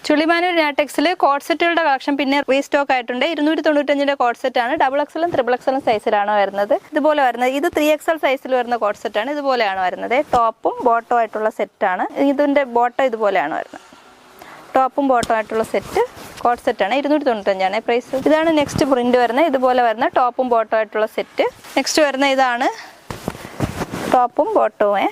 Chullimanoor നാടെക്സിൽ code സെറ്റുകളുടെ collection പിന്നെ restock ആയിട്ടുണ്ട്. 295 code set ആണ്. XXL XXL സൈസിലാണ് വരുന്നത്. ഇതുപോലെ വരുന്നത് ഇത് 3XL സൈസിൽ വരുന്ന കോഡ് സെറ്റ് ആണ്. ഇതുപോലെയാണ് വരുന്നത്. ടോപ്പും ബോട്ടോ ആയിട്ടുള്ള സെറ്റാണ്. ഇതിന്റെ ബോട്ടോ ഇതുപോലെയാണ് വരുന്നത്. ടോപ്പും ബോട്ടോ ആയിട്ടുള്ള സെറ്റ് കോഡ് സെറ്റ് ആണ്. 295 പ്രൈസ്. ഇതാണ് നെക്സ്റ്റ് പ്രിന്റ് വരുന്നത്. ഇതുപോലെ വരുന്ന ടോപ്പും ബോട്ടോ ആയിട്ടുള്ള സെറ്റ്. നെക്സ്റ്റ് വരുന്ന ഇതാണ് ടോപ്പും ബോട്ടവും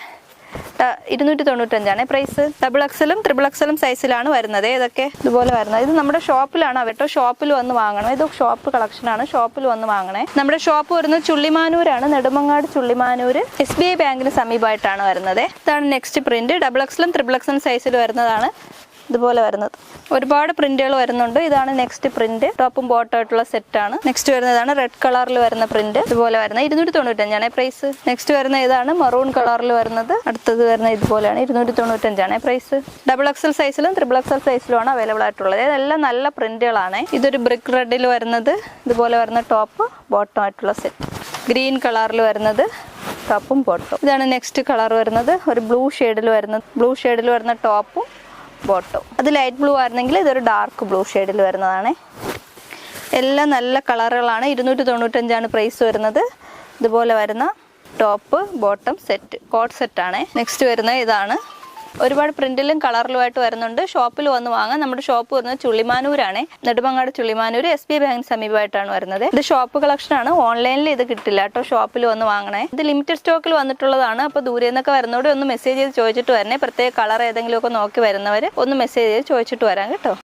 295 പ്രൈസ്. XXL XXL സൈസിലാണ് വരുന്നത്. ഇതൊക്കെ ഇതുപോലെ വരുന്നത്. ഇത് നമ്മുടെ ഷോപ്പിലാണ് കേട്ടോ. ഷോപ്പിൽ വന്ന് വാങ്ങണം. ഇത് ഷോപ്പ് കളക്ഷൻ ആണ്. ഷോപ്പിൽ വന്ന് വാങ്ങണേ. നമ്മുടെ ഷോപ്പ് വരുന്നത് ചുള്ളിമാനൂരാണ്. നെടുമങ്ങാട് ചുള്ളിമാനൂർ SBI ബാങ്കിന് സമീപമായിട്ടാണ് വരുന്നത്. ഇതാണ് നെക്സ്റ്റ് പ്രിന്റ്. XXL XXL സൈസിൽ വരുന്നതാണ്. ഇതുപോലെ വരുന്നത് ഒരുപാട് പ്രിന്റുകൾ വരുന്നുണ്ട്. ഇതാണ് നെക്സ്റ്റ് പ്രിന്റ്. ടോപ്പും ബോട്ടോ ആയിട്ടുള്ള സെറ്റ് ആണ്. നെക്സ്റ്റ് വരുന്നതാണ് റെഡ് കളറിൽ വരുന്ന പ്രിന്റ്. ഇതുപോലെ വരുന്ന 295 പ്രൈസ്. നെക്സ്റ്റ് വരുന്ന ഇതാണ് മറൂൺ കളറിൽ വരുന്നത്. അടുത്തത് വരുന്ന ഇതുപോലെയാണ്. 295 പ്രൈസ്. XXL സൈസിലും XXL സൈസിലുമാണ് അവൈലബിൾ ആയിട്ടുള്ളത്. ഇതെല്ലാം നല്ല പ്രിന്റുകളാണ്. ഇതൊരു ബ്രിക്ക് റെഡിൽ വരുന്നത്. ഇതുപോലെ വരുന്ന ടോപ്പ് ബോട്ടോ ആയിട്ടുള്ള സെറ്റ്. ഗ്രീൻ കളറിൽ വരുന്നത് ടോപ്പും ബോട്ടോ. ഇതാണ് നെക്സ്റ്റ് കളർ വരുന്നത്. ഒരു ബ്ലൂ ഷെയ്ഡിൽ വരുന്ന ടോപ്പും ബോട്ടോ. അത് ലൈറ്റ് ബ്ലൂ ആയിരുന്നെങ്കിൽ ഇതൊരു ഡാർക്ക് ബ്ലൂ ഷെയ്ഡിൽ വരുന്നതാണ്. എല്ലാം നല്ല കളറുകളാണ്. 295 പ്രൈസ് വരുന്നത്. ഇതുപോലെ വരുന്ന ടോപ്പ് ബോട്ടം സെറ്റ് കോഡ് സെറ്റാണ്. നെക്സ്റ്റ് വരുന്ന ഇതാണ്. ഒരുപാട് പ്രിന്റിലും കളറിലുമായിട്ട് വരുന്നുണ്ട്. ഷോപ്പിൽ വന്ന് വാങ്ങാം. നമ്മുടെ ഷോപ്പ് വരുന്നത് ചുള്ളിമാനൂരാണ്. നെടുമങ്ങാട് ചുള്ളിമാനൂർ SBI ബാങ്കിന് സമീപമായിട്ടാണ് വരുന്നത്. ഇത് ഷോപ്പ് കളക്ഷൻ ആണ്. ഓൺലൈനിൽ ഇത് കിട്ടില്ല കേട്ടോ. ഷോപ്പിൽ വന്ന് വാങ്ങണേ. ഇത് ലിമിറ്റഡ് സ്റ്റോക്കിൽ വന്നിട്ടുള്ളതാണ്. അപ്പോൾ ദൂരെ നിന്നൊക്കെ വരുന്നവർ ഒന്ന് മെസ്സേജ് ചെയ്ത് ചോദിച്ചിട്ട് വരണേ. പ്രത്യേക കളർ ഏതെങ്കിലും ഒക്കെ നോക്കി വരുന്നവർ ഒന്ന് മെസ്സേജ് ചെയ്ത് ചോദിച്ചിട്ട് വരാം കേട്ടോ.